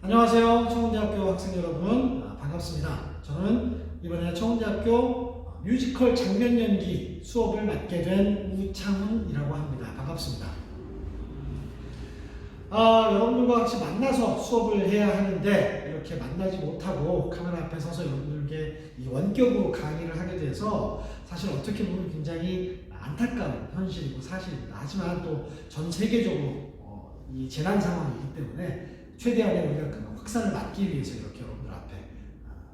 안녕하세요. 청운대학교 학생 여러분, 반갑습니다. 저는 이번에 청운대학교 뮤지컬 장면 연기 수업을 맡게 된 우창훈이라고 합니다. 반갑습니다. 여러분들과 같이 만나서 수업을 해야 하는데 이렇게 만나지 못하고 카메라 앞에 서서 여러분들께 이 원격으로 강의를 하게 돼서 사실 어떻게 보면 굉장히 안타까운 현실이고 사실입니다. 하지만 또 전 세계적으로 이 재난 상황이기 때문에 최대한의 우리가 그 확산을 막기 위해서 이렇게 여러분들 앞에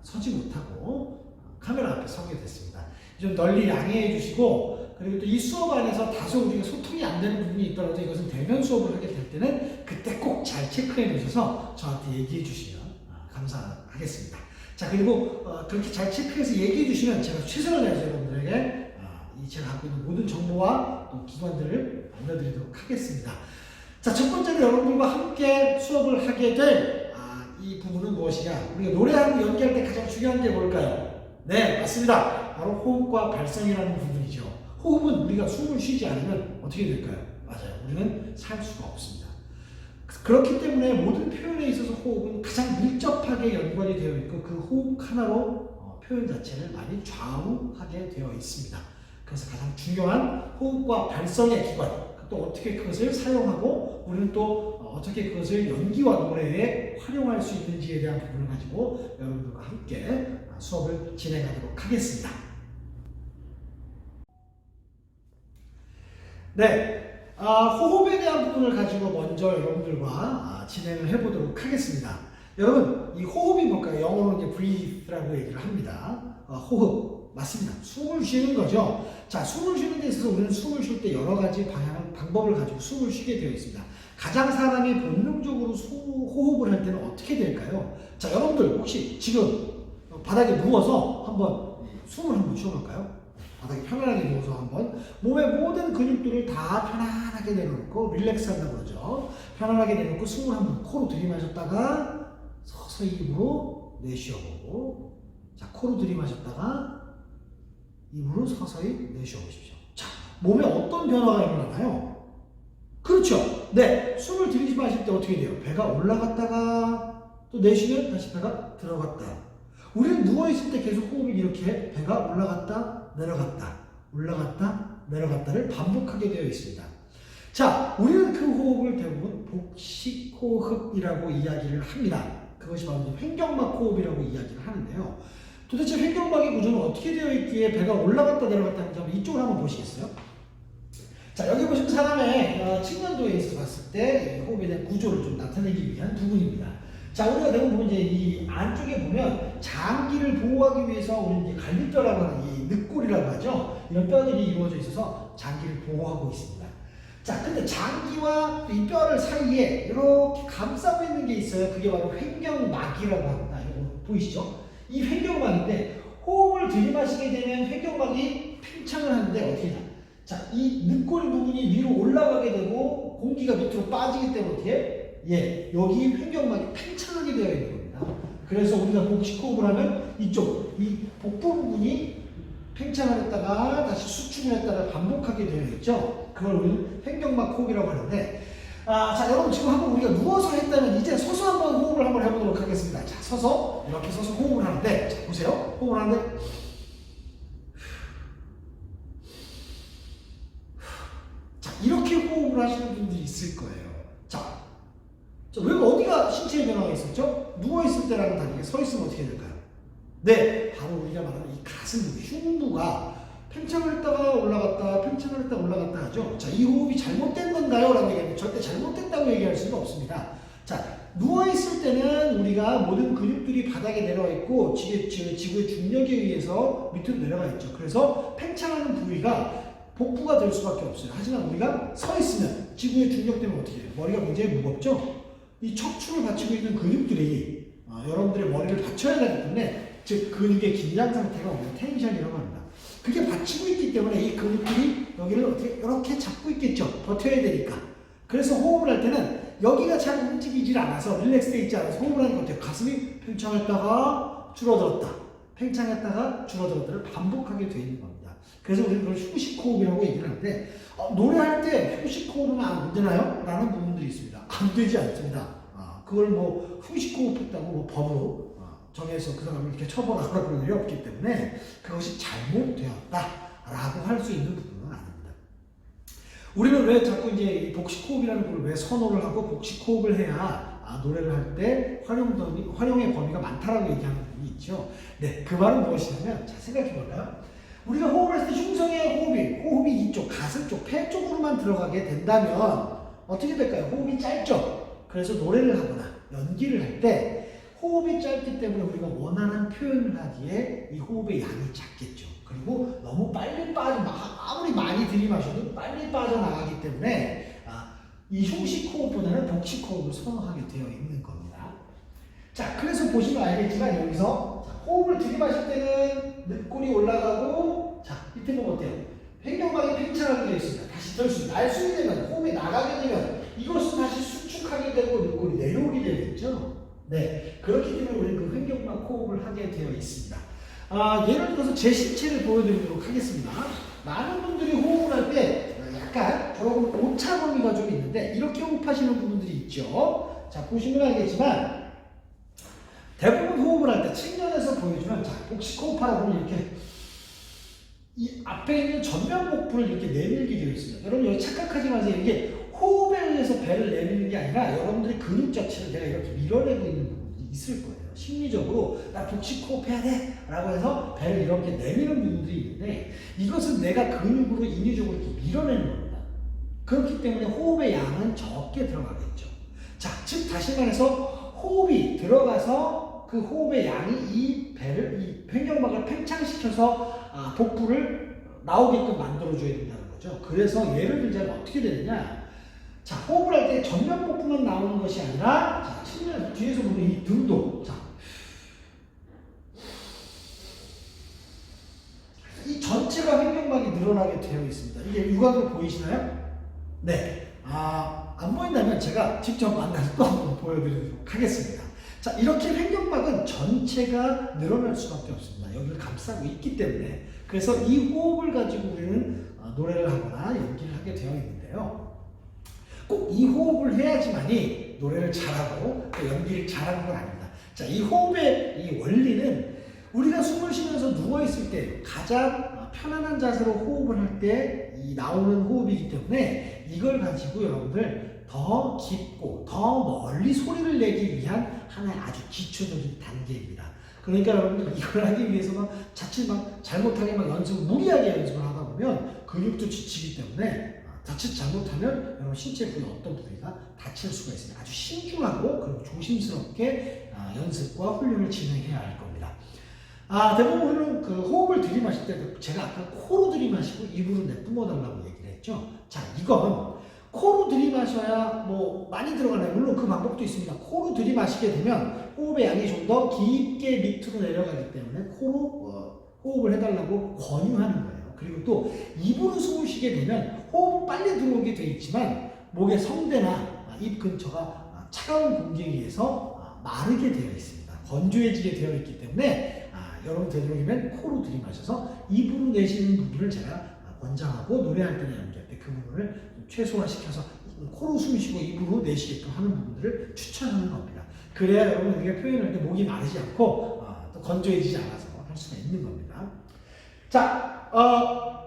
서지 못하고 카메라 앞에 서게 됐습니다. 좀 널리 양해해 주시고, 그리고 또 이 수업 안에서 다소 우리가 소통이 안 되는 부분이 있더라도 이것은 대면 수업을 하게 될 때는 그때 꼭 잘 체크해 주셔서 저한테 얘기해 주시면 감사하겠습니다. 자, 그리고 그렇게 잘 체크해서 얘기해 주시면 제가 최선을 다해서 여러분들에게 제가 갖고 있는 모든 정보와 또 기관들을 알려드리도록 하겠습니다. 자, 첫 번째로 여러분들과 함께 수업을 하게 될 이 부분은 무엇이냐? 우리가 노래하고 연기할 때 가장 중요한 게 뭘까요? 네, 맞습니다. 바로 호흡과 발성이라는 부분이죠. 호흡은 우리가 숨을 쉬지 않으면 어떻게 될까요? 맞아요. 우리는 살 수가 없습니다. 그렇기 때문에 모든 표현에 있어서 호흡은 가장 밀접하게 연관이 되어 있고 그 호흡 하나로 표현 자체를 많이 좌우하게 되어 있습니다. 그래서 가장 중요한 호흡과 발성의 기관, 또 어떻게 그것을 사용하고 우리는 또 어떻게 그것을 연기와 노래에 활용할 수 있는지에 대한 부분을 가지고 여러분들과 함께 수업을 진행하도록 하겠습니다. 네, 호흡에 대한 부분을 가지고 먼저 여러분들과 진행을 해보도록 하겠습니다. 여러분, 이 호흡이 뭘까요? 영어로 이제 breathe라고 얘기를 합니다. 호흡. 맞습니다. 숨을 쉬는 거죠. 자, 숨을 쉬는 데 있어서 우리는 숨을 쉴 때 여러 가지 방법을 가지고 숨을 쉬게 되어 있습니다. 가장 사람이 본능적으로 호흡을 할 때는 어떻게 될까요? 자, 여러분들 혹시 지금 바닥에 누워서 한번 숨을 한번 쉬어볼까요? 바닥에 편안하게 누워서 한번 몸의 모든 근육들을 다 편안하게 내려놓고 릴렉스 한다고 그러죠. 편안하게 내려놓고 숨을 한번 코로 들이마셨다가 서서히 입으로 내쉬어보고, 자, 코로 들이마셨다가 입으로 서서히 내쉬어보십시오. 자, 몸에 어떤 변화가 일어나나요? 그렇죠. 네, 숨을 들이마실 때 어떻게 돼요? 배가 올라갔다가 또 내쉬면 다시 배가 들어갔다. 우리는 누워있을 때 계속 호흡이 이렇게 배가 올라갔다 내려갔다 올라갔다 내려갔다를 반복하게 되어 있습니다. 자, 우리는 그 호흡을 대부분 복식호흡이라고 이야기를 합니다. 그것이 바로 횡격막 호흡이라고 이야기를 하는데요. 도대체 횡격막의 구조는 어떻게 되어 있기에 배가 올라갔다 내려갔다 하는지 한번 이쪽을 한번 보시겠어요? 자, 여기 보시면 사람의 측면도에 있어서 봤을 때 호흡에 대한 구조를 좀 나타내기 위한 부분입니다. 자, 우리가 대부분 이제 이 안쪽에 보면 장기를 보호하기 위해서 우리 이제 갈비뼈라고 하는 이 늑골이라고 하죠. 이런 뼈들이 이루어져 있어서 장기를 보호하고 있습니다. 자, 근데 장기와 이 뼈를 사이에 이렇게 감싸고 있는 게 있어요. 그게 바로 횡격막이라고 합니다. 이거 보이시죠? 이 횡격막인데 호흡을 들이마시게 되면 횡격막이 팽창을 하는데 어떻게 되냐? 자, 이 늑골 부분이 위로 올라가게 되고 공기가 밑으로 빠지기 때문에 어떻게? 여기 횡격막이 팽창하게 되어 있는 겁니다. 그래서 우리가 복식호흡을 하면 이쪽, 이 복부 부분이 팽창을 했다가 다시 수축을 했다가 반복하게 되어 있죠. 그걸 우리는 횡격막 호흡이라고 하는데, 자, 여러분 지금 한번 우리가 누워서 했다면 이제 서서 한번 호흡을 한번 해보도록 하겠습니다. 자, 서서 이렇게 서서 호흡을 하는데, 자, 보세요. 호흡을 하는데 자, 이렇게 호흡을 하시는 분들이 있을 거예요. 자, 왜 어디가 신체의 변화가 있었죠? 누워있을 때랑은 다르게 서 있으면 어떻게 될까요? 네, 바로 우리가 말하는 이 가슴 부분, 흉부가 팽창을 했다가 올라갔다, 팽창을 했다가 올라갔다 하죠. 자, 이 호흡이 잘못된 건가요? 라고 얘기하면 절대 잘못됐다고 얘기할 수는 없습니다. 자, 누워있을 때는 우리가 모든 근육들이 바닥에 내려와 있고 지구의 중력에 의해서 밑으로 내려가 있죠. 그래서 팽창하는 부위가 복부가 될 수밖에 없어요. 하지만 우리가 서 있으면 지구의 중력 때문에 어떻게 해요? 머리가 굉장히 무겁죠? 이 척추를 받치고 있는 근육들이 여러분들의 머리를 받쳐야 되기 때문에, 즉 근육의 긴장 상태가 우리가 텐션이라고 합니다. 그게 받치고 있기 때문에 이 근육들이 여기를 어떻게 이렇게 잡고 있겠죠. 버텨야 되니까. 그래서 호흡을 할 때는 여기가 잘 움직이질 않아서 릴렉스 돼 있지 않아서 호흡을 하는 것 같아요. 가슴이 팽창했다가 줄어들었다, 팽창했다가 줄어들었다를 반복하게 되어 있는 겁니다. 그래서 우리는 그걸 휴식호흡이라고 얘기를 하는데, 노래할 때 휴식호흡은 안 되나요? 라는 부분들이 있습니다. 안 되지 않습니다. 그걸 뭐 휴식 호흡했다고 뭐 법으로 정해서 그 사람을 이렇게 처벌하거나 그런 일이 없기 때문에 그것이 잘못되었다라고 할 수 있는 부분은 아닙니다. 우리는 왜 자꾸 이제 이 복식 호흡이라는 걸 왜 선호를 하고 복식 호흡을 해야 노래를 할 때 활용의 범위가 많다라고 얘기하는 부분이 있죠. 네, 그 말은 무엇이냐면, 자, 생각해 볼까요? 우리가 호흡을 할 때 흉성의 호흡이 이쪽, 가슴 쪽, 폐 쪽으로만 들어가게 된다면 어떻게 될까요? 호흡이 짧죠? 그래서 노래를 하거나 연기를 할 때 호흡이 짧기 때문에 우리가 원하는 표현을 하기에 이 호흡의 양이 작겠죠. 그리고 너무 빨리 아무리 많이 들이마셔도 빨리 빠져나가기 때문에 이 흉식 호흡보다는 복식 호흡을 선호하게 되어 있는 겁니다. 자, 그래서 보시면 알겠지만 여기서 호흡을 들이마실 때는 늑골이 올라가고, 자, 이때 보면 어때요? 횡격막이 팽창하게 되어 있습니다. 다시 날수이 되면, 호흡이 나가게 되면 이것은 다시 수축하게 되고 늑골이 내려오게 되어 있죠. 네, 그렇기 때문에 우리는 그 횡격막 호흡을 하게 되어 있습니다. 예를 들어서 제 신체를 보여드리도록 하겠습니다. 많은 분들이 호흡을 할 때 약간 여러분 오차 범위가 좀 있는데 이렇게 호흡하시는 부분들이 있죠. 자, 보시면 알겠지만 대부분 호흡을 할 때 측면에서 보여주면, 자, 복식 호흡하라고 보면 이렇게 이 앞에 있는 전면 복부를 이렇게 내밀게 되어 있습니다. 여러분 여기 착각하지 마세요. 이게 호흡에 의해서 배를 내미는 게 아니라 여러분들의 근육 자체를 내가 이렇게 밀어내고 있는 부분이 있을 거예요. 심리적으로 나 복식 호흡 해야 돼 라고 해서 배를 이렇게 내미는 부분들이 있는데 이것은 내가 근육으로 인위적으로 이렇게 밀어내는 겁니다. 그렇기 때문에 호흡의 양은 적게 들어가겠죠. 자, 즉 다시 말해서 호흡이 들어가서 그 호흡의 양이 이 횡격막을 팽창시켜서 복부를 나오게끔 만들어줘야 된다는 거죠. 그래서 예를 들자면 어떻게 되느냐. 자, 호흡을 할 때 전면 복부만 나오는 것이 아니라, 자, 측면 뒤에서 보면 이 등도, 자, 이 전체가 횡격막이 늘어나게 되어 있습니다. 이게 육안으로 보이시나요? 네. 안 보인다면 제가 직접 만나서 또 한번 보여드리도록 하겠습니다. 자, 이렇게 횡격막은 전체가 늘어날 수밖에 없습니다. 여기를 감싸고 있기 때문에. 그래서 이 호흡을 가지고 우리는 노래를 하거나 연기를 하게 되어 있는데요. 꼭 이 호흡을 해야지만이 노래를 잘하고 또 연기를 잘하는 건 아닙니다. 자, 이 호흡의 이 원리는 우리가 숨을 쉬면서 누워있을 때 가장 편안한 자세로 호흡을 할 때 이 나오는 호흡이기 때문에 이걸 가지고 여러분들 더 깊고 더 멀리 소리를 내기 위한 하나의 아주 기초적인 단계입니다. 그러니까 여러분들 이걸 하기 위해서 자칫 잘못하게 무리하게 연습을 하다 보면 근육도 지치기 때문에 자칫 잘못하면 여러분 신체 부위 어떤 부위가 다칠 수가 있습니다. 아주 신중하고 그리고 조심스럽게 연습과 훈련을 진행해야 할 겁니다. 대부분은 그 호흡을 들이마실 때 제가 아까 코로 들이마시고 입으로 내뿜어달라고 얘기를 했죠. 자, 이건 코로 들이마셔야 뭐 많이 들어가나요? 물론 그 방법도 있습니다. 코로 들이마시게 되면 호흡의 양이 좀 더 깊게 밑으로 내려가기 때문에 코로 호흡을 해달라고 권유하는 거예요. 그리고 또 입으로 숨을 쉬게 되면 호흡은 빨리 들어오게 돼 있지만 목의 성대나 입 근처가 차가운 공기에 의해서 마르게 되어 있습니다. 건조해지게 되어 있기 때문에 여러분 되도록이면 코로 들이마셔서 입으로 내쉬는 부분을 제가 권장하고 노래할 때나 연기할 때 그 부분을 최소화시켜서 코로 숨 쉬고 입으로 내쉬게끔 하는 부분들을 추천하는 겁니다. 그래야 여러분 우리가 표현할 때 목이 마르지 않고 또 건조해지지 않아서 할 수가 있는 겁니다. 자,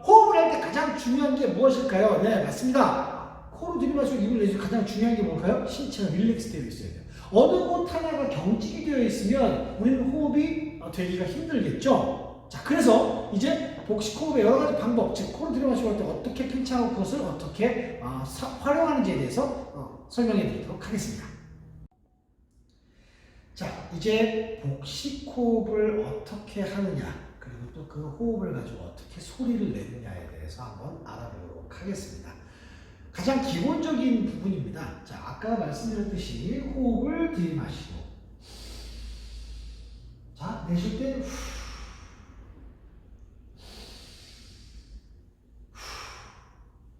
호흡을 할 때 가장 중요한 게 무엇일까요? 네, 맞습니다. 코로 들이마시고 입을 내쉬고 가장 중요한 게 뭘까요? 신체가 릴렉스 되어 있어야 돼요. 어느 곳 하나가 경직이 되어 있으면 우리는 호흡이 되기가 힘들겠죠. 자, 그래서 이제 복식 호흡의 여러 가지 방법, 즉 코로 들이마시고 할 때 어떻게 팽창하고 그것을 어떻게 활용하는지에 대해서 설명해 드리도록 하겠습니다. 자, 이제 복식 호흡을 어떻게 하느냐, 그리고 또 그 호흡을 가지고 어떻게 소리를 내느냐에 대해서 한번 알아보도록 하겠습니다. 가장 기본적인 부분입니다. 자, 아까 말씀드렸듯이 호흡을 들이마시고, 자, 내쉴 때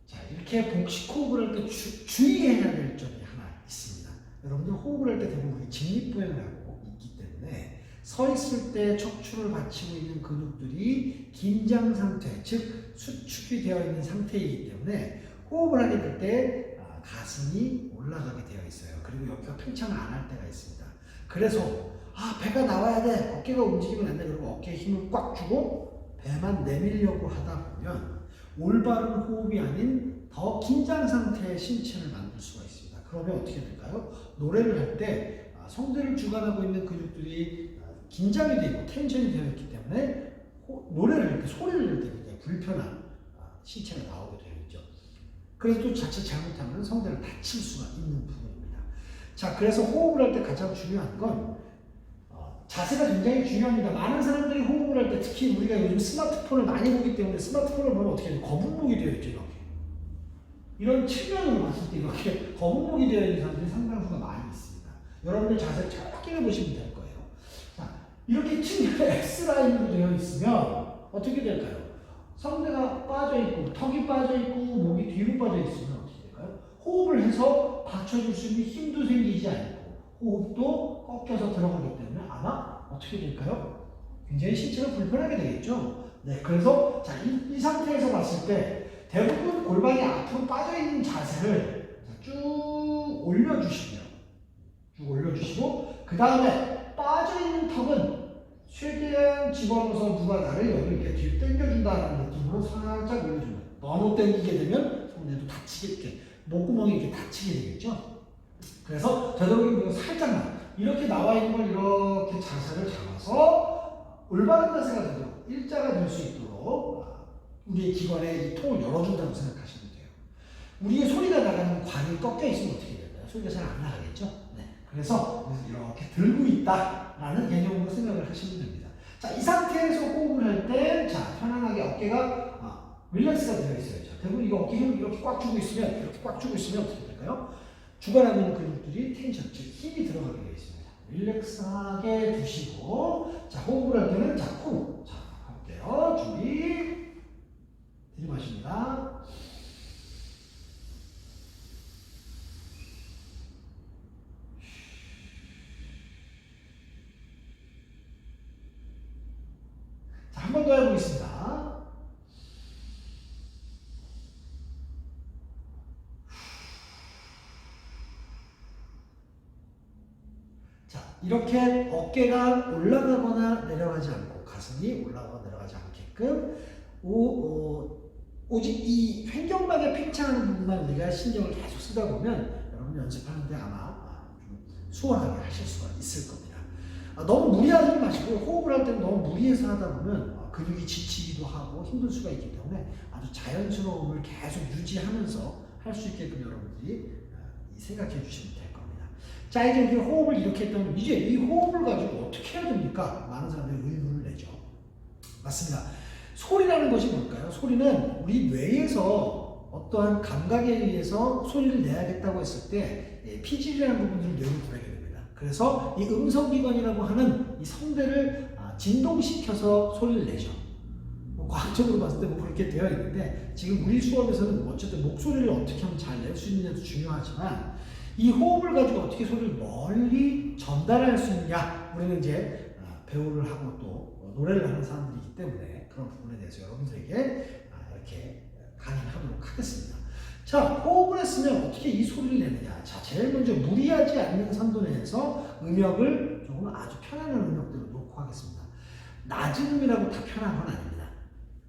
자, 이렇게 복식 호흡을 할 때 주의해야 될 점이 하나 있습니다. 여러분들 호흡을 할 때 대부분 직립보행을 하고 있기 때문에 서 있을 때 척추를 받치고 있는 근육들이 긴장 상태, 즉 수축이 되어 있는 상태이기 때문에 호흡을 하게 될 때 가슴이 올라가게 되어 있어요. 그리고 여기가 팽창을 안 할 때가 있습니다. 그래서 배가 나와야 돼, 어깨가 움직이면 안 돼, 그리고 어깨에 힘을 꽉 주고 배만 내밀려고 하다 보면 올바른 호흡이 아닌 더 긴장 상태의 신체를 만들 수가 있습니다. 그러면 어떻게 될까요? 노래를 할 때 성대를 주관하고 있는 근육들이 긴장이 되어 있고 텐션이 되어 있기 때문에 노래를 할 때, 소리를 낼 때 굉장히 불편한 신체가 나오게 되어 있죠. 그래서 또 자칫 잘못하면 성대를 다칠 수가 있는 부분입니다. 자, 그래서 호흡을 할 때 가장 중요한 건 자세가 굉장히 중요합니다. 많은 사람들이 호흡을 할 때, 특히 우리가 요즘 스마트폰을 많이 보기 때문에 스마트폰을 보면 어떻게 돼요? 거북목이 되어 있죠, 이렇게. 이런 측면으로 봤을 때 이렇게 거북목이 되어 있는 사람들이 상당수가 많이 있습니다. 여러분들 자세를 잘 확인해 보시면 될 거예요. 자, 이렇게 측면에 X라인으로 되어 있으면 어떻게 될까요? 성대가 빠져 있고, 턱이 빠져 있고, 목이 뒤로 빠져 있으면 어떻게 될까요? 호흡을 해서 받쳐줄 수 있는 힘도 생기지 않고, 호흡도 꺾여서 들어가기 때문에 아마 어떻게 될까요? 굉장히 신체가 불편하게 되겠죠? 네, 그래서 자, 이 상태에서 봤을 때 대부분 골반이 앞으로 빠져있는 자세를 쭉 올려주시고요. 쭉 올려주시고, 그 다음에 빠져있는 턱은 최대한 집어넣어서 누가 나를 여기 이렇게 뒤로 당겨준다는 느낌으로 살짝 올려줍니다. 너무 당기게 되면 손에도 다치게, 목구멍이 이렇게 다치게 되겠죠? 그래서 되도록이면 살짝만 이렇게 나와 있는 걸 이렇게 자세를 잡아서 올바른 자세가 되도록 일자가 될 수 있도록 우리의 기관의 이 통을 열어준다고 생각하시면 돼요. 우리의 소리가 나가는 관이 꺾여 있으면 어떻게 될까요? 소리가 잘 안 나가겠죠? 네. 그래서 이렇게 들고 있다라는 개념으로 생각을 하시면 됩니다. 자, 이 상태에서 호흡을 할 때, 자, 편안하게 어깨가 릴렉스가 되어 있어요. 자, 대부분 이거 어깨 힘을 이렇게 꽉 주고 있으면, 어떻게 될까요? 주관하고 있는 근육들이 텐션, 즉 힘이 들어가게 되어 있습니다. 릴렉스하게 두시고, 자, 호흡을 할 때는 자, 코, 자, 할게요. 준비, 들이마십니다. 자, 한 번 더 해보겠습니다. 이렇게 어깨가 올라가거나 내려가지 않고 가슴이 올라가거나 내려가지 않게끔 오직 이 횡격막에 팽창하는 부분만 우리가 신경을 계속 쓰다 보면 여러분 연습하는데 아마 좀 수월하게 하실 수가 있을 겁니다. 너무 무리하지 마시고 호흡을 할 때는 너무 무리해서 하다 보면 근육이 지치기도 하고 힘들 수가 있기 때문에 아주 자연스러움을 계속 유지하면서 할 수 있게끔 여러분들이 생각해 주시면 돼요. 자, 이제 이렇게 호흡을 이렇게 했다면 이제 이 호흡을 가지고 어떻게 해야 됩니까? 많은 사람들이 의문을 내죠. 맞습니다. 소리라는 것이 뭘까요? 소리는 우리 뇌에서 어떠한 감각에 의해서 소리를 내야겠다고 했을 때 피질이라는 부분들을 뇌로 보내게 됩니다. 그래서 이 음성기관이라고 하는 이 성대를 진동시켜서 소리를 내죠. 과학적으로 봤을 때 뭐 그렇게 되어 있는데 지금 우리 수업에서는 어쨌든 목소리를 어떻게 하면 잘 낼 수 있느냐도 중요하지만 이 호흡을 가지고 어떻게 소리를 멀리 전달할 수 있느냐, 우리는 이제 배우를 하고 또 노래를 하는 사람들이기 때문에 그런 부분에 대해서 여러분들에게 이렇게 강의를 하도록 하겠습니다. 자, 호흡을 했으면 어떻게 이 소리를 내느냐. 자, 제일 먼저 무리하지 않는 선도 내에서 음역을 조금 아주 편안한 음역대로 놓고 하겠습니다. 낮은 음이라고 다 편한 건 아닙니다.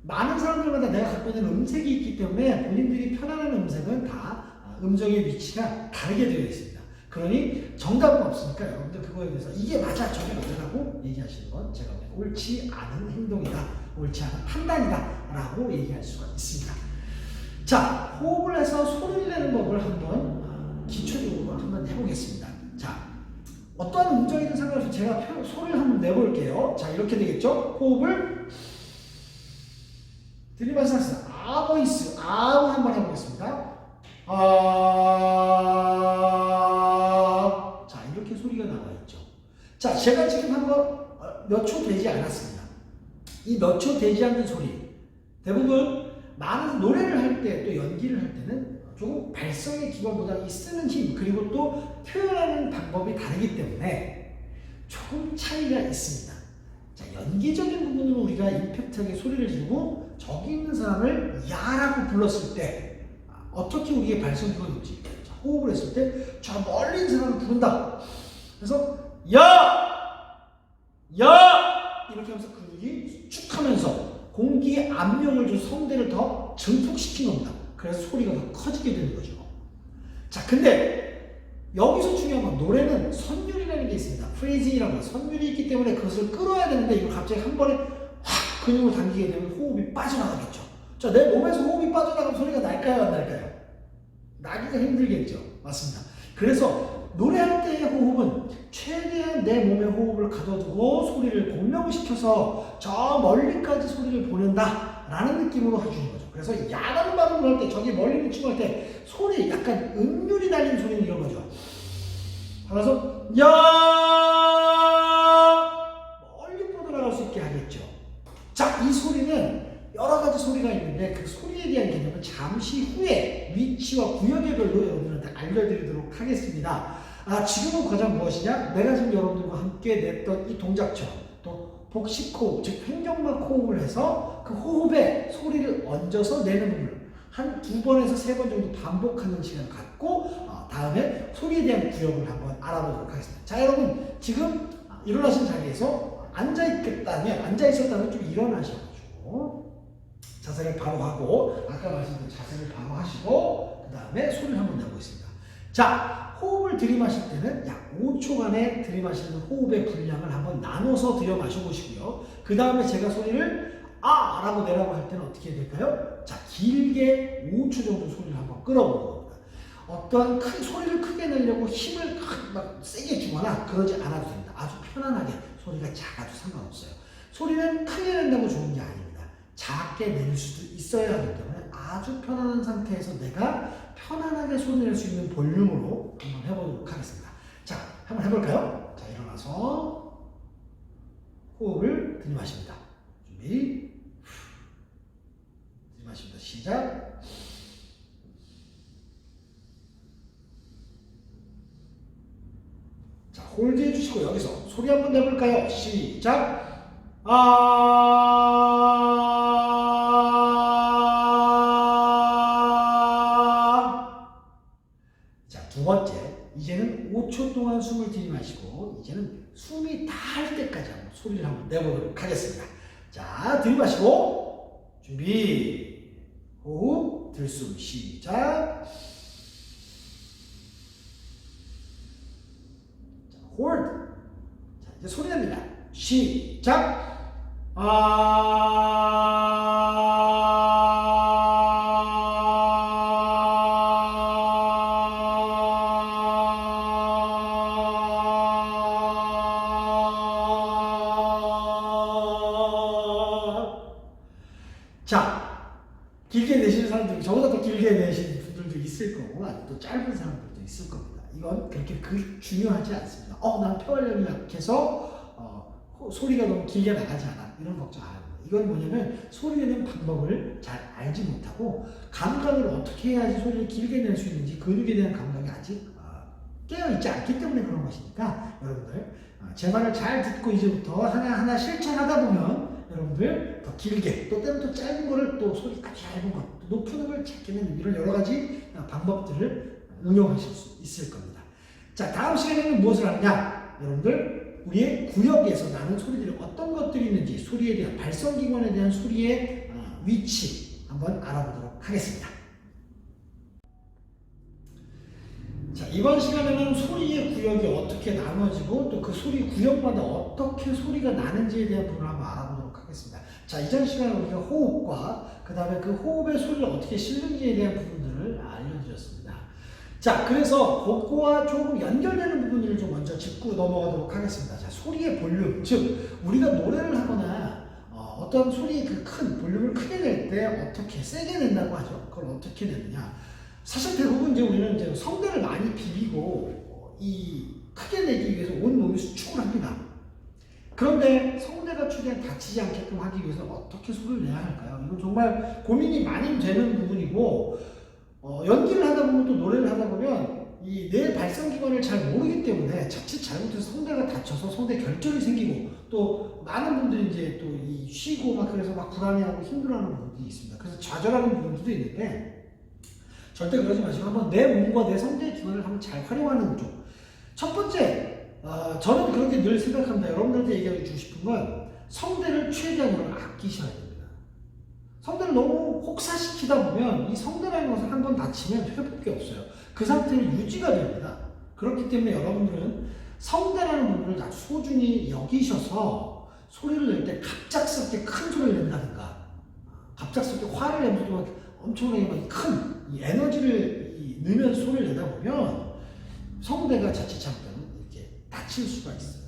많은 사람들마다 내가 갖고 있는 음색이 있기 때문에 본인들이 편안한 음색은 다 음정의 위치가 다르게 되어 있습니다. 그러니 정답은 없으니까 여러분들 그거에 대해서 이게 맞아 저게 맞아라고 얘기하시는 건 제가 옳지 않은 행동이다, 옳지 않은 판단이다 라고 얘기할 수가 있습니다. 자, 호흡을 해서 소리를 내는 법을 한번 기초적으로 한번 해보겠습니다. 자, 어떠한 음정이든 상관없이 제가 소리를 한번 내볼게요. 자, 이렇게 되겠죠? 호흡을 들이마시면서 보이스 한번 해보겠습니다. 자, 이렇게 소리가 나와 있죠. 자, 제가 지금 한번 몇 초 되지 않았습니다. 이 몇 초 되지 않는 소리, 대부분 많은 노래를 할 때 또 연기를 할 때는 조금 발성의 기관보다 이 쓰는 힘 그리고 또 표현하는 방법이 다르기 때문에 조금 차이가 있습니다. 자, 연기적인 부분으로 우리가 임팩트하게 소리를 지르고 저기 있는 사람을 야라고 불렀을 때 어떻게 우리의 발성 기관이 움직일까요? 자, 호흡을 했을 때 저 멀리 있는 사람을 부른다. 그래서 야! 야! 이렇게 하면서 근육이 축 하면서 공기의 압력을 줘 성대를 더 증폭시킨 겁니다. 그래서 소리가 더 커지게 되는 거죠. 자, 근데 여기서 중요한 건 노래는 선율이라는 게 있습니다. 프레이징이라는 건 선율이 있기 때문에 그것을 끌어야 되는데 이걸 갑자기 한 번에 확 근육을 당기게 되면 호흡이 빠져나가겠죠. 자, 내 몸에서 호흡이 빠져나가면 소리가 날까요, 안 날까요? 나기가 힘들겠죠. 맞습니다. 그래서 노래할 때의 호흡은 최대한 내 몸의 호흡을 가둬두고 소리를 공명을 시켜서 저 멀리까지 소리를 보낸다 라는 느낌으로 해주는 거죠. 그래서 야라는 발음을 할 때 저기 멀리 있는 친구 할 때 소리 약간 음률이 달린 소리는 이런 거죠. 그래서 야 멀리 뻗어나갈 수 있게 하겠죠. 자, 이 소리는 여러 가지 소리가 있는데 그 소리에 대한 개념은 잠시 후에 위치와 구역별로 여러분한테 알려드리도록 하겠습니다. 지금은 과연 무엇이냐? 내가 지금 여러분들과 함께 냈던 이 동작처럼 또 복식호흡, 즉 횡격막 호흡을 해서 그 호흡에 소리를 얹어서 내는 부분을 한 2번에서 3번 정도 반복하는 시간을 갖고 다음에 소리에 대한 구역을 한번 알아보도록 하겠습니다. 자, 여러분 지금 일어나신 자리에서 앉아있었다면 좀 일어나셔가지고 자세를 바로 하고 아까 말씀드린 자세를 바로 하시고 그 다음에 소리를 한번 내보겠습니다. 자, 호흡을 들이마실 때는 약 5초간의 들이마시는 호흡의 분량을 한번 나눠서 들여 마셔보시고요. 그 다음에 제가 소리를 라고 내라고 할 때는 어떻게 해야 될까요? 자, 길게 5초 정도 소리를 한번 끌어보는 겁니다. 어떠한 소리를 크게 내려고 힘을 막 세게 주거나 그러지 않아도 됩니다. 아주 편안하게 소리가 작아도 상관없어요. 소리는 크게 낸다고 좋은 게 아닙니다. 작게 낼 수도 있어야 하기 때문에 아주 편안한 상태에서 내가 편안하게 소리 낼 수 있는 볼륨으로 한번 해보도록 하겠습니다. 자, 한번 해볼까요? 자, 일어나서 호흡을 들이마십니다. 준비. 들이마십니다. 시작. 자, 홀드 해주시고 여기서 소리 한번 내볼까요? 시작. 자, 두 번째. 이제는 5초 동안 숨을 들이마시고 이제는 숨이 닿을 때까지 한번 소리를 한번 내보도록 하겠습니다. 자, 들이마시고 준비. 호흡 들숨 시작. 자, 홀드. 자, 이제 소리 냅니다. 시작. 자, 길게 내시는 사람들, 저보다 더 길게 내시는 분들도 있을 거고, 아니면 또 짧은 사람들도 있을 겁니다. 이건 그렇게 중요하지 않습니다. 난 폐활량이 약해서 소리가 너무 길게 나가지 않아. 이런 걱정 안 합니다. 이건 뭐냐면 소리 내는 방법을 잘 알지 못하고 감각을 어떻게 해야지 소리를 길게 낼 수 있는지 근육에 대한 감각이 아직 깨어있지 않기 때문에 그런 것이니까 여러분들 제 말을 잘 듣고 이제부터 하나하나 실천하다 보면 여러분들 더 길게 또 때로는 또 짧은 거를 또 소리가 얇은 것 또 높은 음을 찾기는 이런 여러 가지 방법들을 응용하실 수 있을 겁니다. 자, 다음 시간에는 무엇을 하느냐? 여러분들 우리의 구역에서 나는 소리들이 어떤 것들이 있는지 소리에 대한 발성기관에 대한 소리의 위치 한번 알아보도록 하겠습니다. 자, 이번 시간에는 소리의 구역이 어떻게 나눠지고 또 그 소리 구역마다 어떻게 소리가 나는지에 대한 부분을 한번 알아보도록 하겠습니다. 자, 이전 시간에 우리가 호흡과 그 다음에 그 호흡의 소리를 어떻게 실는지에 대한 부분들을 알려드렸습니다. 자, 그래서 그거와 조금 연결되는 부분을 좀 먼저 짚고 넘어가도록 하겠습니다. 자, 소리의 볼륨, 즉 우리가 노래를 하거나 어떤 소리의 그 큰 볼륨을 크게 낼 때 어떻게 세게 낸다고 하죠. 그걸 어떻게 내느냐? 사실 대부분 이제 우리는 이제 성대를 많이 비비고 이 크게 내기 위해서 온 몸이 수축을 합니다. 그런데 성대가 최대한 다치지 않게끔 하기 위해서 어떻게 소리를 내야 할까요? 이건 정말 고민이 많이 되는 부분이고 연기를 하다 보면 또 노래를 하다 보면 이 뇌 발성기관을 잘 모르기 때문에 자칫 잘못해서 성대가 다쳐서 성대 결절이 생기고 또 많은 분들이 이제 또 이 쉬고 막 그래서 막 불안해하고 힘들어하는 부분들이 있습니다. 그래서 좌절하는 부분들도 있는데 절대 그러지 마시고 한번 내 몸과 내 성대 기관을 한번 잘 활용하는 구조. 첫 번째, 저는 그렇게 늘 생각합니다. 여러분들한테 얘기해 주고 싶은 건 성대를 최대한으로 아끼셔야 됩니다. 성대를 너무 혹사시키다 보면 이 성대라는 것을 한번 다치면 회복이 없어요. 그 상태는 유지가 됩니다. 그렇기 때문에 여러분들은 성대라는 부분을 아주 소중히 여기셔서 소리를 낼 때 갑작스럽게 큰 소리를 낸다든가 갑작스럽게 화를 내면서 엄청나게 큰 이 에너지를 넣으면서 소리를 내다 보면 성대가 자칫 잘못하면 이렇게 다칠 수가 있어요.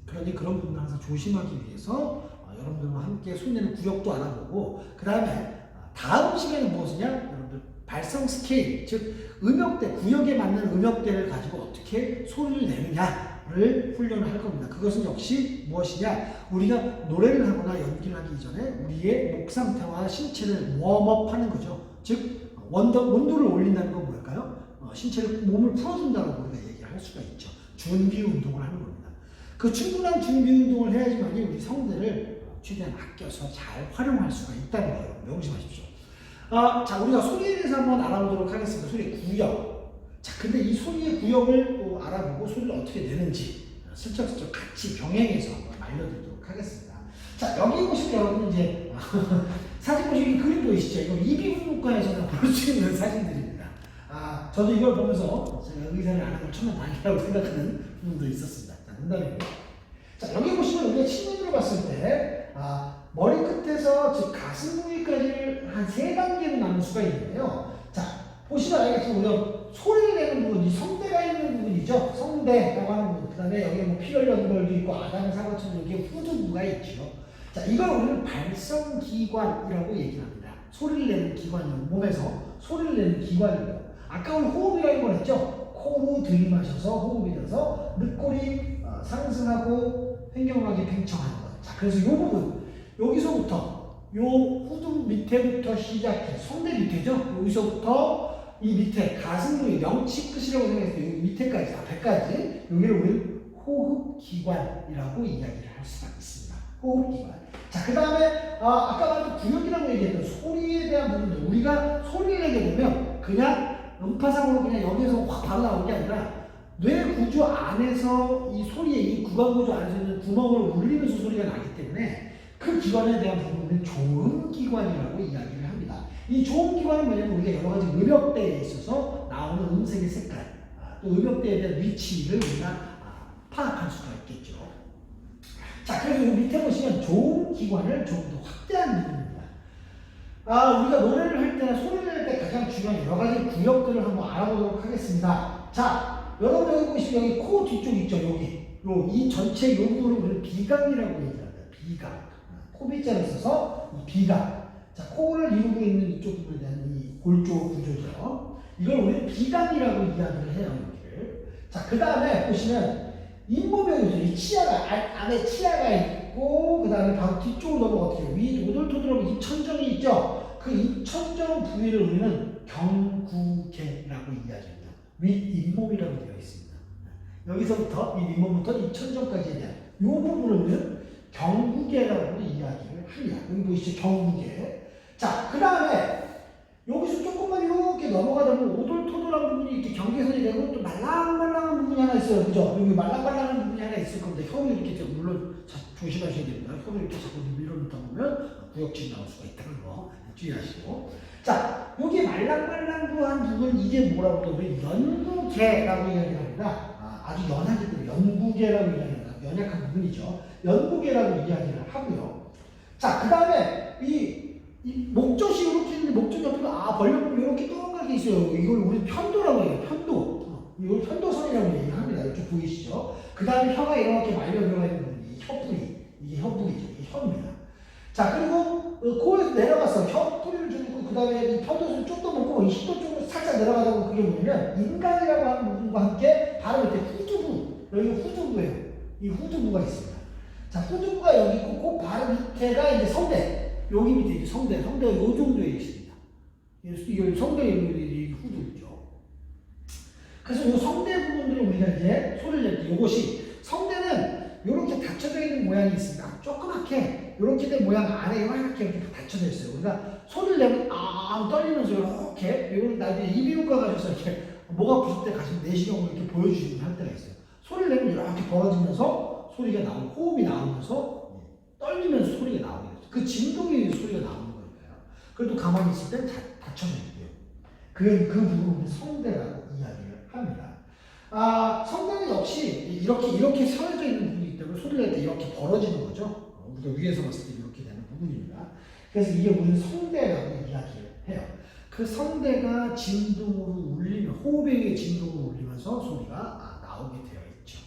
그러니 그런 부분을 항상 조심하기 위해서 여러분들과 함께 소리 내는 구역도 알아보고 그 다음에 다음 시간에 무엇이냐? 여러분들 발성 스케일, 즉 음역대, 구역에 맞는 음역대를 가지고 어떻게 소리를 내느냐를 훈련을 할 겁니다. 그것은 역시 무엇이냐? 우리가 노래를 하거나 연기를 하기 이전에 우리의 목 상태와 신체를 웜업 하는 거죠. 즉 온도를 올린다는 건 뭘까요? 신체를, 몸을 풀어준다고 우리가 얘기할 수가 있죠. 준비 운동을 하는 겁니다. 그 충분한 준비 운동을 해야지만이 우리 성대를 최대한 아껴서 잘 활용할 수가 있다는 거예요. 명심하십시오. 자, 우리가 소리에 대해서 한번 알아보도록 하겠습니다. 소리의 구역. 자, 근데 이 소리의 구역을 또 알아보고 소리를 어떻게 내는지 슬쩍슬쩍 같이 병행해서 한번 알려드리도록 하겠습니다. 자, 여기 보시면 여러분 이제 사진 보시면 그림 보이시죠? 이거 이비인후과에서는 볼 수 있는 사진들입니다. 저도 이걸 보면서 제가 의사를 안 하고 천만 다행이라고 생각하는 부분도 있었습니다. 자, 농담이고요. 자, 여기 보시면 우리가 측면으로 봤을 때, 머리 끝에서 즉 가슴 부위까지를 한 3단계로 나눌 수가 있는데요. 자, 보시면 알겠지만 우리가 소리를 내는 부분, 이 성대가 있는 부분이죠. 성대라고 하는 부분. 그 다음에 여기에 뭐 피를 연결도 있고 아담 사과처럼 여기에 후두부가 있죠. 자, 이걸 우리는 발성기관이라고 얘기를 합니다. 소리를 내는 기관이요. 몸에서 소리를 내는 기관이고요. 아까 우리 호흡이라는 걸 했죠. 코로 들이마셔서 호흡이 돼서 늑골이 상승하고 횡격막이 팽창하는 것. 자, 그래서 이 부분, 여기서부터 요 후두 밑에부터 시작해 성대 밑에죠. 여기서부터 이 밑에 가슴 부위 명치 끝이라고 생각해서 이 밑에까지, 배까지 여기를 우리 호흡기관이라고 이야기를 할 수가 있습니다. 호흡기관. 자, 그 다음에 아까 말했던 구역이라고 얘기했던 소리에 대한 부분들, 우리가 소리를 내게 되면 그냥 음파상으로 그냥 여기에서 확 바로 나오는 게 아니라 뇌 구조 안에서 이 소리의 이 구강 구조 안에서 있는 구멍을 울리면서 소리가 나기 때문에 그 기관에 대한 부분은 조음 기관이라고 이야기를 합니다. 이 조음 기관은 뭐냐면 우리가 여러 가지 음역대에 있어서 나오는 음색의 색깔, 또 음역대에 대한 위치를 우리가 파악할 수가 있겠죠. 자, 그래서 이 밑에 보시면 조음 기관을 조금 더 확대한 부분입니다. 우리가 노래를 할 때나 소리를 낼 때 가장 중요한 여러 가지 구역들을 한번 알아보도록 하겠습니다. 자, 여러분 여기 보시면 여기 코 뒤쪽 있죠, 여기. 이 전체 요 부분을 우리는 비강이라고 얘기합니다. 비강. 코 밑자를 써서 이 비강. 자, 코를 이루고 있는 이쪽 부분에 대한 이 골조 구조죠. 이걸 우리는 비강이라고 이야기를 해요, 여기를. 자, 그 다음에 보시면 잇몸에 이 치아가, 안에 치아가 있고, 그 다음에 바로 뒤쪽으로 넘어가 어떻게 해요? 위 오돌토돌하고 입천정이 있죠? 그 입천정 부위를 우리는 경구개라고 이야기합니다. 윗잇몸이라고 되어 있습니다. 여기서부터 이 잇몸부터 입천정까지에 대한 이 부분을 우리는 경구개라고 이야기를 합니다. 여기 보이시죠? 경구개. 자, 그 다음에 여기서 조금만 이렇게 넘어가다 보면 오돌토돌한 부분이 이렇게 경계선이 되고 또 말랑말랑한 부분이 하나 있어요. 그죠? 여기 말랑말랑한 부분이 하나 있을 겁니다. 혀를 이렇게 물론 조심하셔야 됩니다. 혀를 이렇게 자꾸 밀어넣다 보면 구역질이 나올 수가 있다는 거 주의하시고. 자, 여기 말랑말랑한 부분 이게 뭐라고 또 우리 연구개라고 이야기를 합니다. 아주 연하게 또 연구개라고 이야기합니다. 연약한 부분이죠. 연구개라고 이야기를 하고요. 자, 그 다음에 이 목젖이 이렇게 있는데 목젖 옆에가 벌려보면 이렇게 동그랗게 있어요. 이걸 우리 편도라고 해요. 편도. 이걸 편도선이라고 얘기합니다. 이렇게 보이시죠? 그 다음에 혀가 이렇게 말려 들어가 있는 부분이 혀뿌리. 이게 혀뿌리죠. 이게 혀입니다. 자, 그리고 코에서 내려가서 혀뿌리를 주고 그 다음에 이 편도선을 좀 더 먹고 이 식도 쪽으로 살짝 내려가다 보면 그게 뭐냐면 인간이라고 하는 부분과 함께 바로 밑에 후두부. 여기 후두부예요. 이 후두부가 있습니다. 자, 후두부가 여기 있고 그 바로 밑에가 이제 성대. 여기 밑에 이제 성대가 요 정도에 있습니다. 이걸 성대 여기 후두부죠. 그래서 이 성대 부분들을 우리가 이제 소리를 낼 때 이것이 성대는 이렇게 닫혀져 있는 모양이 있습니다. 조그맣게 이렇게 된 모양 안에 이렇게 이렇게 닫혀져 있어요. 우리가 손을 내면 떨리면서 이렇게 이런 나중에 이비인후과 가셔서 이렇게 목 아프실 때 가시면 내시경으로 이렇게 보여주시는 할 때가 있어요. 손을 내면 이렇게 벌어지면서 소리가 나오고 호흡이 나오면서 떨리면서 소리가 나오게 되죠. 그 진동이 소리가 나오는 거예요. 그래도 가만히 있을 땐 닫혀져 있고요. 그 부분을 성대라고 이야기를 합니다. 성대는 역시 이렇게 세워져 있는 부분이기 때문에 소리를 낼 때 이렇게 벌어지는 거죠. 우리가 위에서 봤을 때 이렇게 되는 부분입니다. 그래서 이게 우리는 성대라고 이야기를 해요. 그 성대가 진동으로 울리면 호흡에 의해 진동으로 울리면서 소리가 나오게 되어 있죠.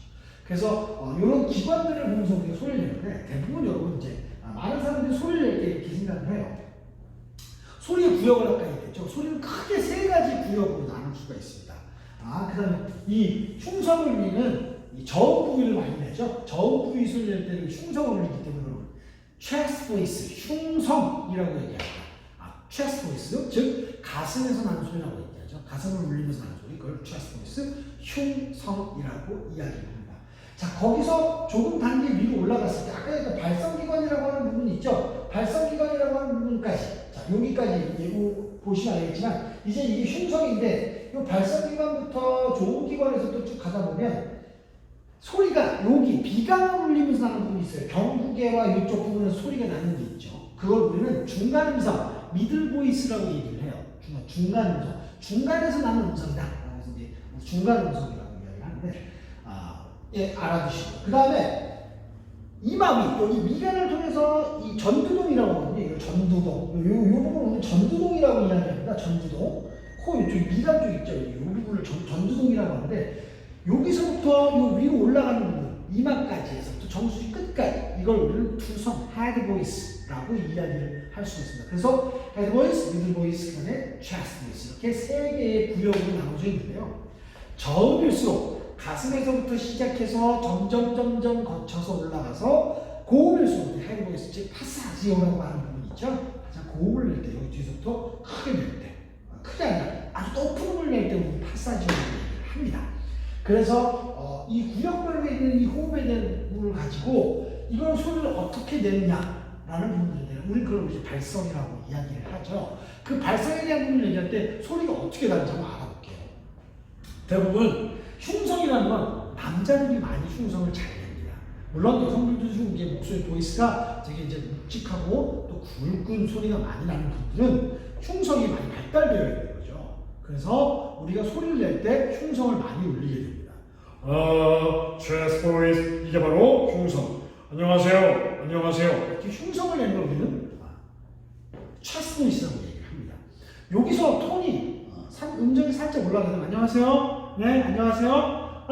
그래서 이런 기관들을 보면서 우리가 소리를 내는데 대부분 여러분 이제 많은 사람들이 소리를 낼 때 이렇게 생각을 해요. 소리의 구역을 아까 얘기했죠. 소리는 크게 세 가지 구역으로 나눌 수가 있습니다. 그 다음에 이 흉성을 울리는 이 저음 부위를 많이 내죠. 저음 부위 소리를 낼 때는 흉성을 울리기 때문에 chest voice, 흉성이라고 얘기합니다. chest voice, 즉 가슴에서 나는 소리라고 얘기하죠. 가슴을 울리면서 나는 소리, 그걸 chest voice, 흉성이라고 이야기합니다. 자, 거기서 조금 단계 위로 올라갔을 때 아까 얘기했던 발성기관이라고 하는 부분이 있죠. 발성기관이라고 하는 부분까지, 자, 여기까지 이거 보시면 알겠지만 이제 이게 흉성인데 이 발성기관부터 조음기관에서 쭉 가다 보면 소리가 여기 비강을 울리면서 나는 부분이 있어요. 경구개와 이쪽 부분은 소리가 나는 게 있죠. 그걸 우리는 중간 음성, 미들 보이스라고 얘기를 해요. 중간 음성, 중간에서 나는 음성이다. 그래서 이제 중간 음성이라고 이야기를 하는데, 예, 알아두시고. 그 다음에 이마위, 여기 미간을 통해서 이 전두동이라고 하거든요. 이거 전두동. 요 부분 우리는 전두동이라고 이야기합니다. 전두동. 코 이쪽 미간 쪽 있죠. 이 부분을 전두동이라고 하는데. 여기서부터 요 위로 올라가는 부분, 이마까지 해서부터 정수리 끝까지 이걸 우리는 투성, head voice라고 이야기를 할 수 있습니다. 그래서 head voice, middle voice, 그다음에 chest voice 이렇게 세 개의 구역으로 나눠져 있는데요. 저음일수록 가슴에서부터 시작해서 점점 거쳐서 올라가서 고음일수록 head voice, 즉 파사지오라고 하는 부분이 있죠. 가장 고음을 낼 때 여기 뒤에서부터 크게 낼 때, 크게 아니라 아주 높은 음을 낼 때 우리 파사지오라고 얘기를 합니다. 그래서 이 구역별로 있는 이 호흡에 대한 부분을 가지고 이걸 소리를 어떻게 내느냐라는 부분인데 우리는 그걸 이제 발성이라고 이야기를 하죠. 그 발성에 대한 부분을 얘기할 때 소리가 어떻게 다른지 한번 알아볼게요. 대부분 흉성이라는 건 남자들이 많이 흉성을 잘 냅니다. 물론 여성분들도 좀 이게 목소리 보이스가 되게 이제 묵직하고 또 굵은 소리가 많이 나는 분들은 흉성이 많이 발달되어 있는 거죠. 그래서 우리가 소리를 낼 때 흉성을 많이 울리게 됩니다. chest voice, 이게 바로 흉성. 안녕하세요. 이렇게 흉성을 내는 걸 우리는 chest voice라고 얘기를 합니다. 여기서 톤이 음정이 살짝 올라가면 안녕하세요. 네, 안녕하세요.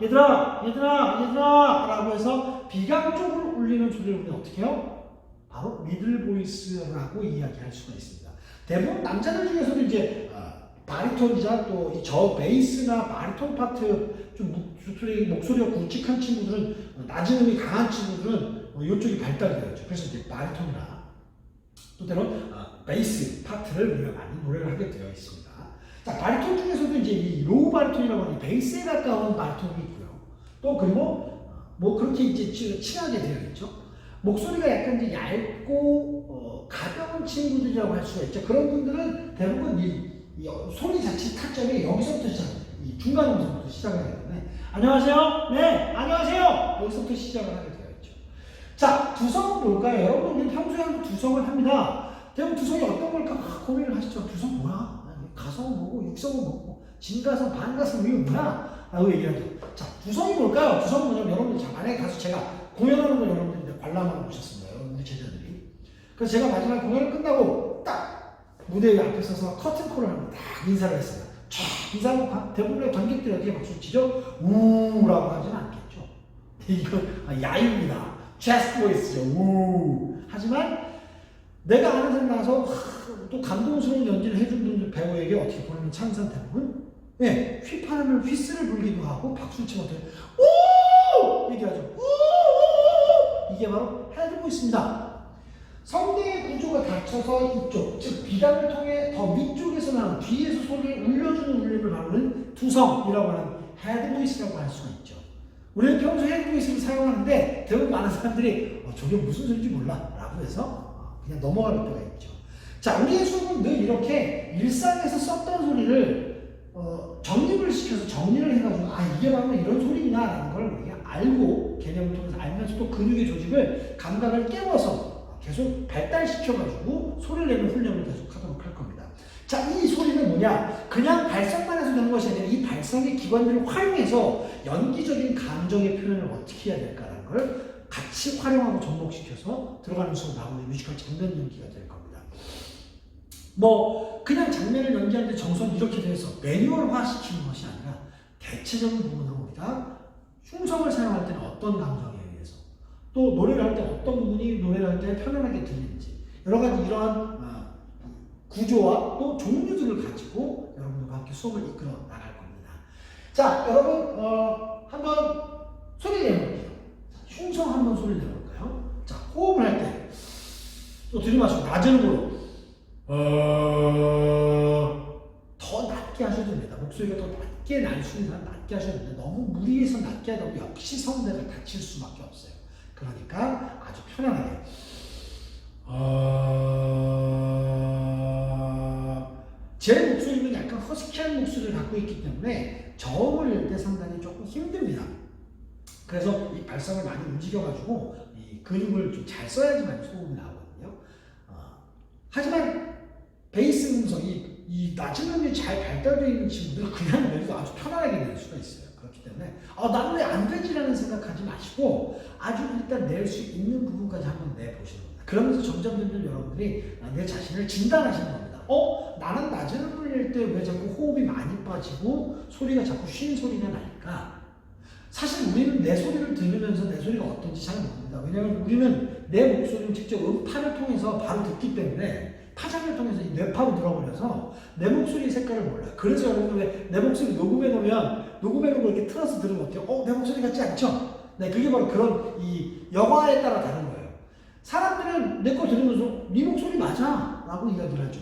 얘들아 라고 해서 비강 쪽으로 울리는 소리를 우리는 어떻게 해요? 바로 미들 보이스라고 이야기할 수가 있습니다. 대부분 남자들 중에서도 이제 바리톤이자 또 이 저 베이스나 바리톤 파트 좀 목소리가 굵직한 친구들은 낮은 음이 강한 친구들은 이쪽이 발달되어 있죠. 그래서 이제 바리톤이나 또 때론 베이스 파트를 우리가 많이 노래를 하게 되어 있습니다. 자, 바리톤 중에서도 이제 이 로우 바리톤이라고 하는 베이스에 가까운 바리톤이 있고요. 또 그리고 뭐 그렇게 이제 친하게 되어 있죠. 목소리가 약간 이제 얇고 가벼운 친구들이라고 할 수가 있죠. 그런 분들은 대부분 이 소리 자체 타점이 여기서부터 시작합니다. 이 중간 음성부터 시작을 하기 때문에 안녕하세요. 네, 안녕하세요. 여기서부터 시작을 하게 되어 있죠. 자, 두성은 뭘까요? 여러분 우리 평소에 하는 두성을 합니다. 대부분 두성이 어떤 걸까 고민을 하시죠. 두성 뭐야? 가성은 뭐고 육성은 뭐고 진가성, 반가성 이게 뭐야? 라고 얘기하죠. 자, 두성이 뭘까요? 두성은 뭐냐면 여러분들 자, 만약에 가서 제가 공연하는 걸 여러분들 관람하러 오셨습니다. 여러분들 제자들이. 그래서 제가 마지막 공연을 끝나고 딱 무대 앞에 서서 커튼콜을 하면 딱 인사를 했어요. 쫙 인사하고 대부분의 관객들이 어떻게 박수를 치죠? 우라고 하지는 않겠죠. 이건 야유입니다. chest voice죠. 우. 하지만 내가 아는 사람 나가서 또 감동스러운 연기를 해준 분들 배우에게 어떻게 보면 참산 대부분 휘파람을 휘스를 불기도 하고 박수를 치면 어떻게 우 얘기하죠. 우 이게 바로 헤드 보이스입니다. 성대의 구조가 닫혀서 이쪽, 즉 비강을 통해 더 위쪽에서 나는 뒤에서 소리를 울려주는 울림을 바르는 두성이라고 하는 헤드 보이스라고 할 수가 있죠. 우리는 평소에 헤드 보이스를 사용하는데 대부분 많은 사람들이 저게 무슨 소리인지 몰라 라고 해서 그냥 넘어갈 때가 있죠. 자, 우리의 수업은 늘 이렇게 일상에서 썼던 소리를 정립을 시켜서 정리를 해가지고 이게 바로 이런 소리구나 라는 걸 우리가 알고 개념을 통해서 알면서 또 근육의 조직을 감각을 깨워서 계속 발달시켜가지고 소리를 내는 훈련을 계속 하도록 할 겁니다. 자, 이 소리는 뭐냐? 그냥 발성만 해서 되는 것이 아니라 이 발성의 기관들을 활용해서 연기적인 감정의 표현을 어떻게 해야 될까라는 걸 같이 활용하고 접목시켜서 들어가는 수업 나오는 뮤지컬 장면 연기가 될 겁니다. 뭐 그냥 장면을 연기하는데 정선 이렇게 돼서 매뉴얼화 시키는 것이 아니라 대체적인 부분으로 우리가 흉성을 사용할 때는 어떤 감정에 의해서 또 노래를 할 때 어떤 부분이 노래를 할 때 편안하게 들리는지 여러 가지 이러한 구조와 또 종류들을 가지고 여러분들과 함께 수업을 이끌어 나갈 겁니다. 자, 여러분 한번 소리 내볼게요. 흉성 한번 소리 내볼까요? 자, 호흡을 할 때 또 들이마시고 낮은 음으로 더 낮게 하셔도 됩니다. 목소리가 더 낮게 날 수 있는 사람 낮게 하셔도 되는데 너무 무리해서 낮게 하다 보면 역시 성대가 다칠 수밖에 없어요. 그러니까 아주 편안하게 제 목소리는 약간 허스키한 목소리를 갖고 있기 때문에 저음을 낼 때 상당히 조금 힘듭니다. 그래서 이 발성을 많이 움직여가지고 이 근육을 좀 잘 써야지만 소음이 나오거든요. 하지만 베이스 음성이 이 낮은 음이 잘 발달되어 있는 친구들은 그냥 내도 아주 편안하게 낼 수가 있어요. 그렇기 때문에 나는 왜 안 되지라는 생각하지 마시고 아주 일단 낼 수 있는 부분까지 한번 내보시는 겁니다. 그러면서 점점 여러분들이 내 자신을 진단하시는 겁니다. 나는 낮은 음을 낼 때 왜 자꾸 호흡이 많이 빠지고 소리가 자꾸 쉰 소리가 날까? 사실 우리는 내 소리를 들으면서 내 소리가 어떤지 잘 모릅니다. 왜냐하면 우리는 내 목소리를 직접 음파를 통해서 바로 듣기 때문에 파장을 통해서 이 뇌파로 들어버려서 내 목소리 색깔을 몰라요. 그래서 여러분 왜 내 목소리 녹음해 놓으면 이렇게 틀어서 들으면 어때요? 내 목소리 같지 않죠? 네, 그게 바로 그런 이 여과에 따라 다른 거예요. 사람들은 내 거 들으면서 네 목소리 맞아 라고 이야기를 하죠.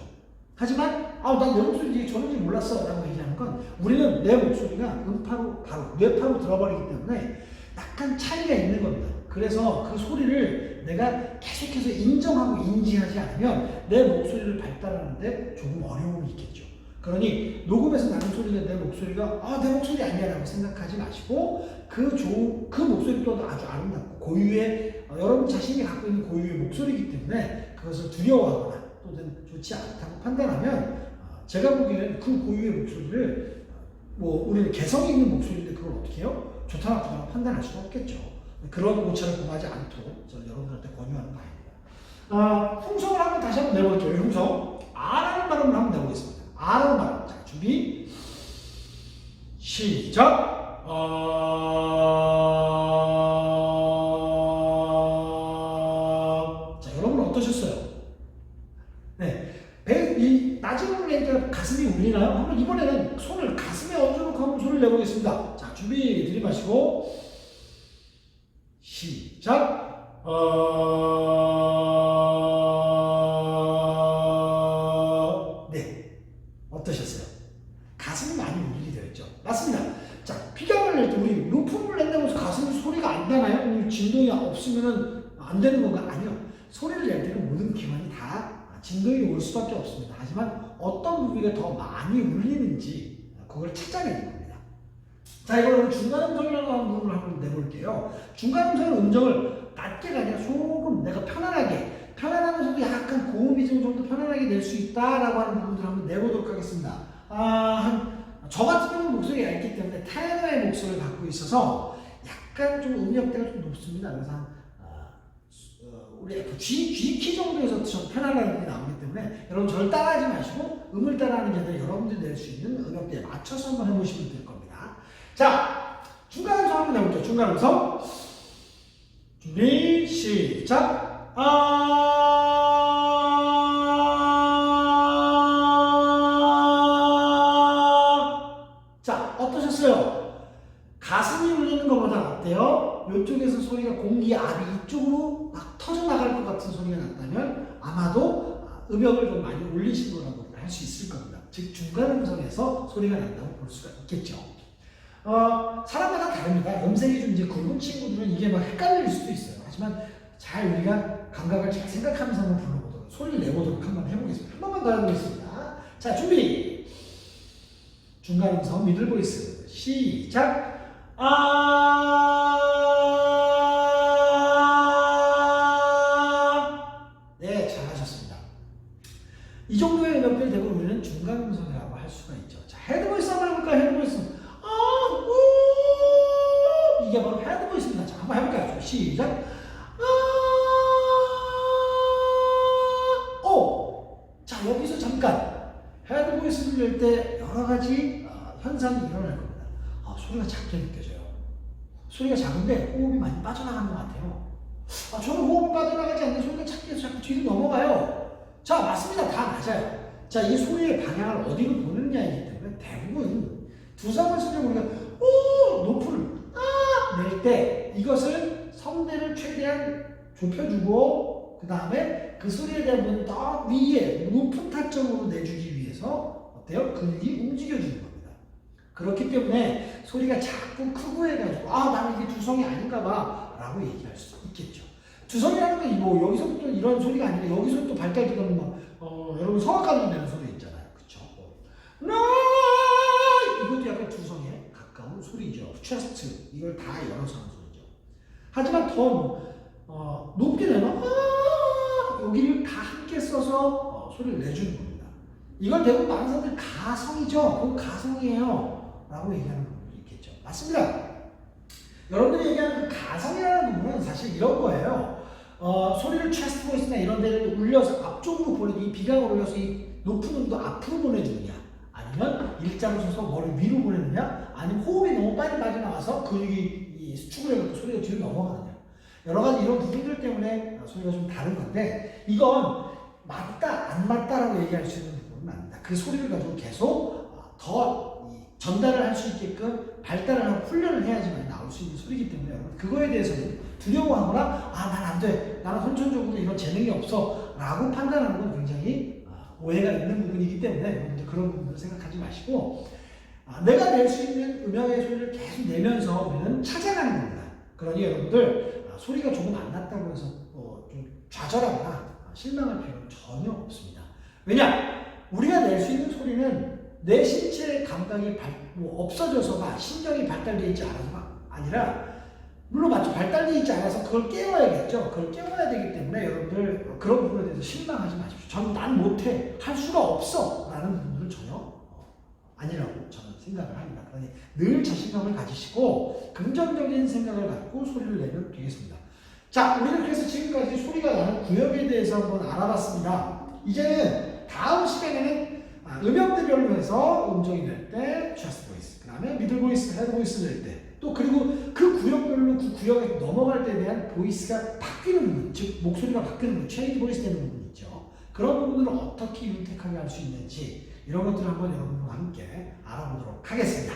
하지만 난 내 목소리 되게 저런지 몰랐어 라고 얘기하는 건 우리는 내 목소리가 음파로 바로 뇌파로 들어버리기 때문에 약간 차이가 있는 겁니다. 그래서 그 소리를 내가 계속해서 인정하고 인지하지 않으면 내 목소리를 발달하는데 조금 어려움이 있겠죠. 그러니 녹음에서 나는 소리가 내 목소리가 내 목소리 아니야 라고 생각하지 마시고 그 목소리 또한 아주 아름답고 고유의 여러분 자신이 갖고 있는 고유의 목소리이기 때문에 그것을 두려워하거나 또는 좋지 않다고 판단하면 제가 보기에는 그 고유의 목소리를 우리는 개성이 있는 목소리인데 그걸 어떻게 해요? 좋다 나쁘다 판단할 수가 없겠죠. 그런 오차를 범하지 않도록 저는 여러분들한테 권유하는 바입니다. 흉성을 한번 다시 한번 내볼게요. 흉성 아라는 발음을 한번 내보겠습니다. 아라는 발음. 자, 준비 시작. 자, 여러분 어떠셨어요? 네, 이 낮은 음을 내니까 가슴이 울리나요? 한번 이번에는 손을 가슴에 얹어놓고 한번 소리를 내보겠습니다. 자, 준비 들이마시고 시작. 네, 어떠셨어요? 가슴이 많이 울리게 되었죠. 맞습니다. 자, 피감을 낼 때 우리 높음을 낸다고 해서 가슴 소리가 안 나나요? 진동이 없으면 안 되는 건가? 아니요. 소리를 낼 때는 모든 기관이 다 진동이 올 수밖에 없습니다. 하지만 어떤 부위가 더 많이 울리는지 그걸 찾아내는 겁니다. 자, 이걸 중간음성이라고 하는 부분을 한번 내볼게요. 중간음성은 음정을 낮게가 아니라 조금 내가 편안하면서도 약간 고음이 좀 더 편안하게 낼 수 있다라고 하는 부분들을 한번 내보도록 하겠습니다. 저 같은 경우는 목소리가 얇기 때문에 테너의 목소리를 갖고 있어서 약간 좀 음역대가 좀 높습니다. 그래서 우리 G키 정도에서 좀 편안한 음이 나오기 때문에 여러분 저를 따라하지 마시고 음을 따라하는 게 아니라 여러분들이 낼 수 있는 음역대에 맞춰서 한번 해보시면 될 겁니다. 자, 중간음성 한번 해볼게요. 중간음성 준비 시작. 자, 어떠셨어요? 가슴이 울리는 것보다 어때요? 이쪽에서 소리가 공기 압이 이쪽으로 막 터져나갈 것 같은 소리가 났다면 아마도 음역을 좀 많이 올리신 거라고 할 수 있을 겁니다. 즉 중간음성에서 소리가 난다고 볼 수가 있겠죠. 사람마다 다릅니다. 음색이 좀 이제 굵은 친구들은 이게 막 헷갈릴 수도 있어요. 하지만 잘 우리가 감각을 잘 생각하면서 한번 불러보도록, 소리를 내보도록 한번 해보겠습니다. 한 번만 더 해보겠습니다. 자, 준비! 중간 음성 미들 보이스 시작! 네, 잘하셨습니다. 이 정도의 음역대를 대부분 우리는 중간 음성이라고 할 수가 있죠. 자, 헤드 보이스 한번 해볼까요? 헤드 보이스. 이게 바로 헤드 보이스입니다. 자, 한번 해볼까요? 시작! 자, 여기서 잠깐 헤드 보이스를 낼 때 여러 가지 현상이 일어날 겁니다. 소리가 작게 느껴져요. 소리가 작은데 호흡이 많이 빠져나가는 것 같아요. 저는 호흡이 빠져나가지 않는 소리가 작게 해서 자꾸 뒤로 넘어가요. 자, 맞습니다. 다 맞아요. 자, 이 소리의 방향을 어디로 보느냐이기 때문에 대부분 두상을 쓰려 우리가 높을 낼 때 이것을 성대를 최대한 좁혀주고 그 다음에 그 소리에 대한 부분 더 위에 높은 타점으로 내주기 위해서 어때요? 근육이 움직여주는 겁니다. 그렇기 때문에 소리가 자꾸 크고 해가지고 나는 이게 두성이 아닌가 봐 라고 얘기할 수 있겠죠. 두성이라는 건 뭐 여기서부터 이런 소리가 아니라 여기서 또 발달기가 여러분 성악가들 내는 소리 있잖아요. 그쵸? 이것도 약간 두성에 가까운 소리죠. 체스트 이걸 다 열어서 하는 소리죠. 하지만 더 높게 내면 여기를 다 함께 써서 소리를 내주는 겁니다. 이걸 대부분 많은 사람들이 가성이죠. 그건 가성이에요 라고 얘기하는 분들이 있겠죠. 맞습니다. 여러분들이 얘기하는 그 가성이라는 부분은 사실 이런 거예요. 소리를 체스트 보이스나 이런 데를 울려서 앞쪽으로 보내도 이 비강을 올려서 이 높은 음도 앞으로 보내주느냐, 아니면 일자로 서서 머리 위로 보내느냐, 아니면 호흡이 너무 빨리 빠져나와서 근육이 이 수축을 해서 소리가 뒤로 넘어가느냐, 여러 가지 이런 부분들 때문에 소리가 좀 다른 건데, 이건 맞다 안 맞다라고 얘기할 수 있는 부분은 아닙니다. 그 소리를 가지고 계속 더 전달을 할 수 있게끔 발달을 하고 훈련을 해야지만 나올 수 있는 소리이기 때문에 여러분 그거에 대해서는 두려워하거나 난 안 돼, 나는 선천적으로 이런 재능이 없어 라고 판단하는 건 굉장히 오해가 있는 부분이기 때문에 여러분들 그런 부분을 생각하지 마시고 내가 낼 수 있는 음역의 소리를 계속 내면서 우리는 찾아가는 겁니다. 그러니 여러분들 소리가 조금 안 났다고 해서 좀 좌절하거나 실망할 필요는 전혀 없습니다. 왜냐? 우리가 낼 수 있는 소리는 내 신체의 감각이 없어져서가 신경이 발달되어 있지 않아서가 아니라, 물론 맞죠. 발달되어 있지 않아서 그걸 깨워야겠죠. 그걸 깨워야 되기 때문에 여러분들 그런 부분에 대해서 실망하지 마십시오. 저는 난 못해, 할 수가 없어 라는 부분들은 전혀 아니라고 저는 생각을 합니다. 그러니 늘 자신감을 가지시고 긍정적인 생각을 갖고 소리를 내면 되겠습니다. 자, 우리는 그래서 지금까지 소리가 나는 구역에 대해서 한번 알아봤습니다. 이제는 다음 시간에는 음역대별로 해서 음정이 될 때 체스트 보이스, 그 다음에 미들 보이스, 헤드 보이스 낼 때, 또 그리고 그 구역별로 그 구역에 넘어갈 때에 대한 보이스가 바뀌는 부분, 즉 목소리가 바뀌는 부분, 체인지 보이스 되는 부분이 있죠. 그런 부분들을 어떻게 윤택하게 할 수 있는지 이런 것들을 한번 여러분과 함께 알아보도록 하겠습니다.